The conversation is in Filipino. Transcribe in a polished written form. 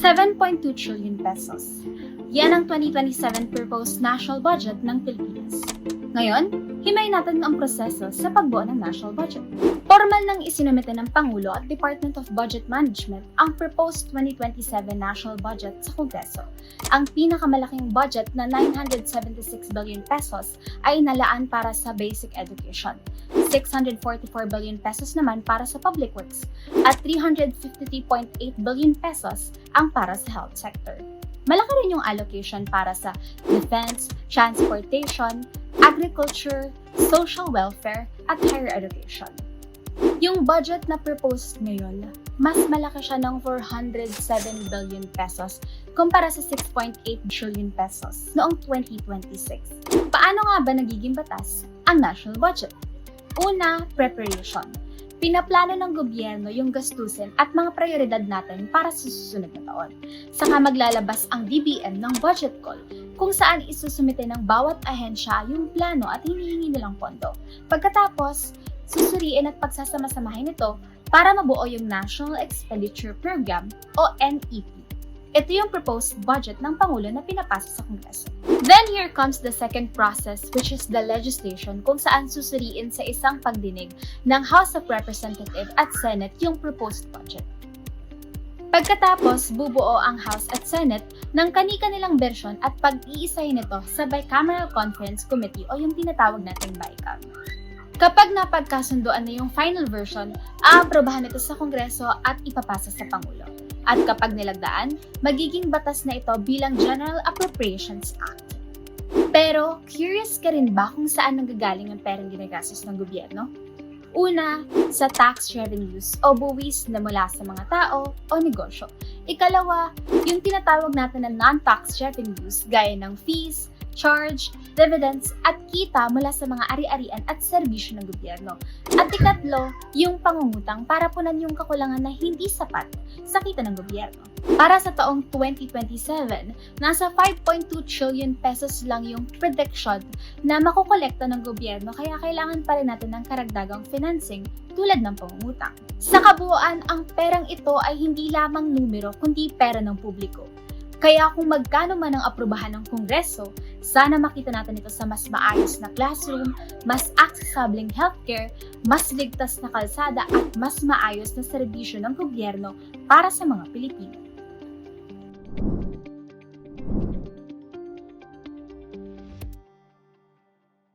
7.2 trillion pesos. Yan ang 2027 proposed national budget ng Pilipinas. Ngayon, himayin natin ang proseso sa pagbuo ng national budget. Formal nang isinumite ng Pangulo at Department of Budget Management ang proposed 2027 national budget sa Kongreso. Ang pinakamalaking budget na 976 billion pesos ay nalaan para sa basic education. 644 billion pesos naman para sa public works at 353.8 billion pesos ang para sa health sector. Malaki rin yung allocation para sa defense, transportation, agriculture, social welfare, at higher education. Yung budget na proposed ngayon, mas malaki siya ng 407 billion pesos kumpara sa 6.8 trillion pesos noong 2026. Paano nga ba nagiging batas ang national budget? Una, preparation. Pinaplano ng gobyerno yung gastusin at mga prioridad natin para sa susunod na taon. Saka maglalabas ang DBM ng budget call kung saan isusumite ng bawat ahensya yung plano at hinihingi nilang pondo. Pagkatapos, susuriin at pagsasama-samahin ito para mabuo yung National Expenditure Program o NEP. Ito yung proposed budget ng Pangulo na pinapasa sa Kongreso. Then here comes the second process, which is the legislation kung saan susuriin sa isang pagdinig ng House of Representatives at Senate yung proposed budget. Pagkatapos, bubuo ang House at Senate ng kani-kanilang bersyon at pag-iisahin ito sa Bicameral Conference Committee o yung tinatawag nating BICAM. Kapag napagkasunduan na yung final version, aaprobahan ito sa Kongreso at ipapasa sa Pangulo. At kapag nilagdaan, magiging batas na ito bilang General Appropriations Act. Pero, curious ka rin ba kung saan nanggagaling ang perang ginagastos ng gobyerno? Una, sa tax revenues o buwis na mula sa mga tao o negosyo. Ikalawa, yung tinatawag natin na non-tax revenues gaya ng fees, charge, dividends, at kita mula sa mga ari-arian at serbisyo ng gobyerno. At ikatlo, yung pangungutang para punan yung kakulangan na hindi sapat sa kita ng gobyerno. Para sa taong 2027, nasa 5.2 trillion pesos lang yung prediction na makukolekta ng gobyerno kaya kailangan pa rin natin ng karagdagang financing tulad ng pangungutang. Sa kabuuan, ang perang ito ay hindi lamang numero kundi pera ng publiko. Kaya kung magkano man ang aprubahan ng Kongreso, sana makita natin ito sa mas maayos na classroom, mas accessibleng healthcare, mas ligtas na kalsada at mas maayos na serbisyo ng gobyerno para sa mga Pilipino.